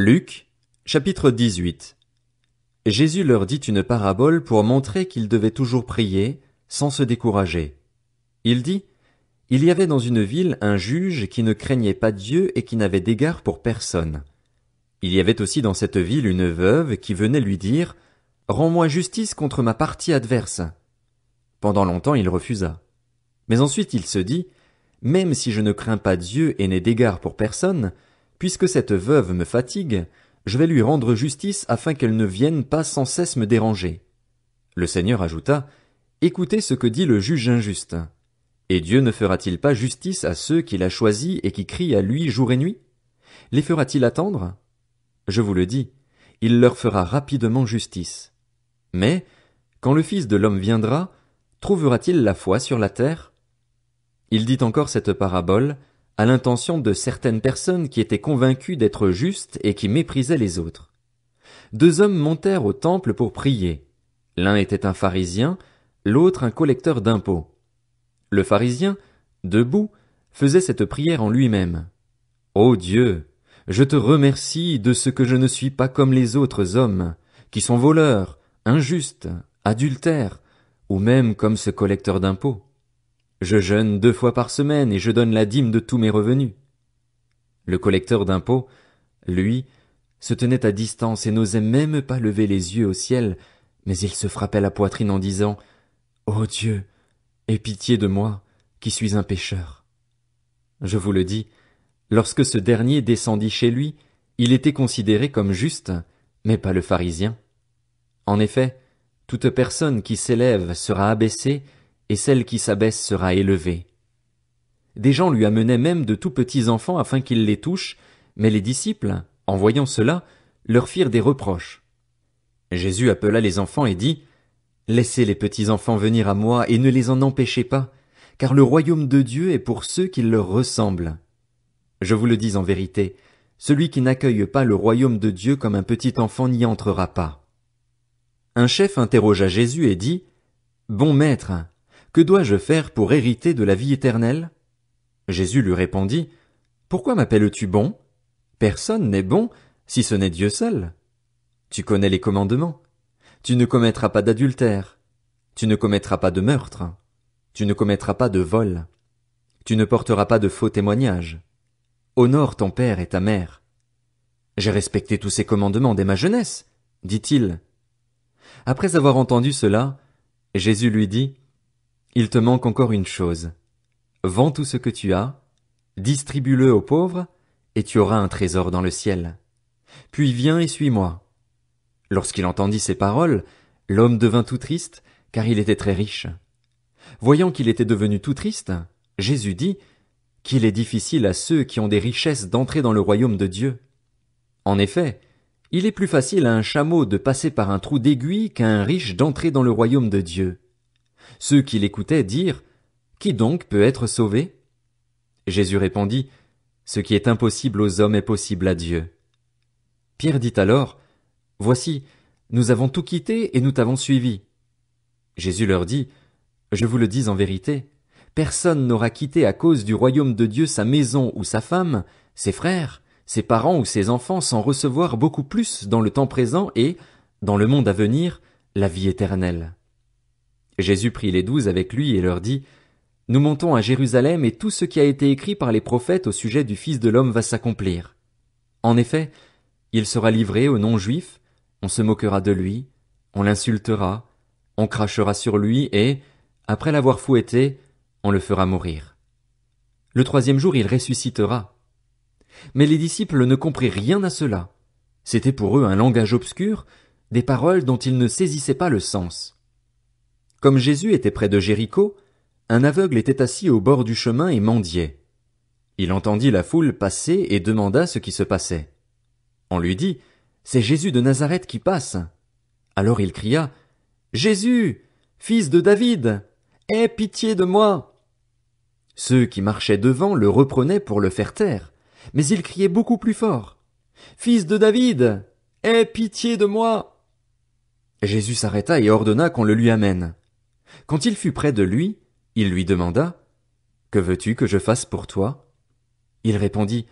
Luc, chapitre 18. Jésus leur dit une parabole pour montrer qu'ils devaient toujours prier, sans se décourager. Il dit, il y avait dans une ville un juge qui ne craignait pas Dieu et qui n'avait d'égard pour personne. Il y avait aussi dans cette ville une veuve qui venait lui dire, rends-moi justice contre ma partie adverse. Pendant longtemps il refusa. Mais ensuite il se dit, même si je ne crains pas Dieu et n'ai d'égard pour personne, puisque cette veuve me fatigue, je vais lui rendre justice afin qu'elle ne vienne pas sans cesse me déranger. Le Seigneur ajouta, écoutez ce que dit le juge injuste. Et Dieu ne fera-t-il pas justice à ceux qu'il a choisis et qui crient à lui jour et nuit? Les fera-t-il attendre? Je vous le dis, il leur fera rapidement justice. Mais, quand le Fils de l'homme viendra, trouvera-t-il la foi sur la terre? Il dit encore cette parabole à l'intention de certaines personnes qui étaient convaincues d'être justes et qui méprisaient les autres. Deux hommes montèrent au temple pour prier. L'un était un pharisien, l'autre un collecteur d'impôts. Le pharisien, debout, faisait cette prière en lui-même. Ô Dieu, je te remercie de ce que je ne suis pas comme les autres hommes, qui sont voleurs, injustes, adultères, ou même comme ce collecteur d'impôts. Je jeûne 2 fois par semaine et je donne la dîme de tous mes revenus. Le collecteur d'impôts, lui, se tenait à distance et n'osait même pas lever les yeux au ciel, mais il se frappait la poitrine en disant, Ô Dieu, aie pitié de moi, qui suis un pécheur. Je vous le dis, lorsque ce dernier descendit chez lui, il était considéré comme juste, mais pas le pharisien. En effet, toute personne qui s'élève sera abaissée, et celle qui s'abaisse sera élevée. Des gens lui amenaient même de tout petits enfants afin qu'il les touche, mais les disciples, en voyant cela, leur firent des reproches. Jésus appela les enfants et dit, Laissez les petits enfants venir à moi et ne les en empêchez pas, car le royaume de Dieu est pour ceux qui leur ressemblent. Je vous le dis en vérité, celui qui n'accueille pas le royaume de Dieu comme un petit enfant n'y entrera pas. Un chef interrogea Jésus et dit, Bon maître, que dois-je faire pour hériter de la vie éternelle? Jésus lui répondit, Pourquoi m'appelles-tu bon? Personne n'est bon, si ce n'est Dieu seul. Tu connais les commandements. Tu ne commettras pas d'adultère. Tu ne commettras pas de meurtre. Tu ne commettras pas de vol. Tu ne porteras pas de faux témoignages. Honore ton père et ta mère. J'ai respecté tous ces commandements dès ma jeunesse, dit-il. Après avoir entendu cela, Jésus lui dit, Il te manque encore une chose. Vends tout ce que tu as, distribue-le aux pauvres, et tu auras un trésor dans le ciel. Puis viens et suis-moi. Lorsqu'il entendit ces paroles, l'homme devint tout triste, car il était très riche. Voyant qu'il était devenu tout triste, Jésus dit, qu'il est difficile à ceux qui ont des richesses d'entrer dans le royaume de Dieu. En effet, il est plus facile à un chameau de passer par un trou d'aiguille qu'à un riche d'entrer dans le royaume de Dieu. Ceux qui l'écoutaient dirent, Qui donc peut être sauvé? Jésus répondit, Ce qui est impossible aux hommes est possible à Dieu. Pierre dit alors, Voici, nous avons tout quitté et nous t'avons suivi. Jésus leur dit, Je vous le dis en vérité, personne n'aura quitté à cause du royaume de Dieu sa maison ou sa femme, ses frères, ses parents ou ses enfants sans recevoir beaucoup plus dans le temps présent et, dans le monde à venir, la vie éternelle. Jésus prit les 12 avec lui et leur dit, Nous montons à Jérusalem et tout ce qui a été écrit par les prophètes au sujet du Fils de l'homme va s'accomplir. En effet, il sera livré aux non-juifs, on se moquera de lui, on l'insultera, on crachera sur lui et, après l'avoir fouetté, on le fera mourir. Le 3e jour il ressuscitera. Mais les disciples ne comprirent rien à cela. C'était pour eux un langage obscur, des paroles dont ils ne saisissaient pas le sens. Comme Jésus était près de Jéricho, un aveugle était assis au bord du chemin et mendiait. Il entendit la foule passer et demanda ce qui se passait. On lui dit, C'est Jésus de Nazareth qui passe. Alors il cria, Jésus, fils de David, aie pitié de moi. Ceux qui marchaient devant le reprenaient pour le faire taire, mais il criait beaucoup plus fort, Fils de David, aie pitié de moi. Jésus s'arrêta et ordonna qu'on le lui amène. Quand il fut près de lui, il lui demanda, Que veux-tu que je fasse pour toi? Il répondit,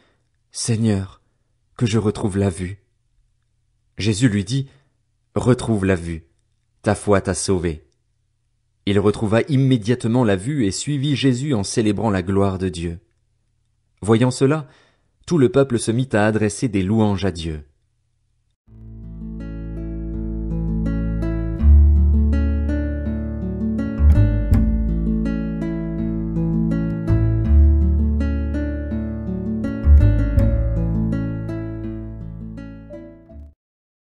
Seigneur, que je retrouve la vue. Jésus lui dit, retrouve la vue, ta foi t'a sauvé. Il retrouva immédiatement la vue et suivit Jésus en célébrant la gloire de Dieu. Voyant cela, tout le peuple se mit à adresser des louanges à Dieu.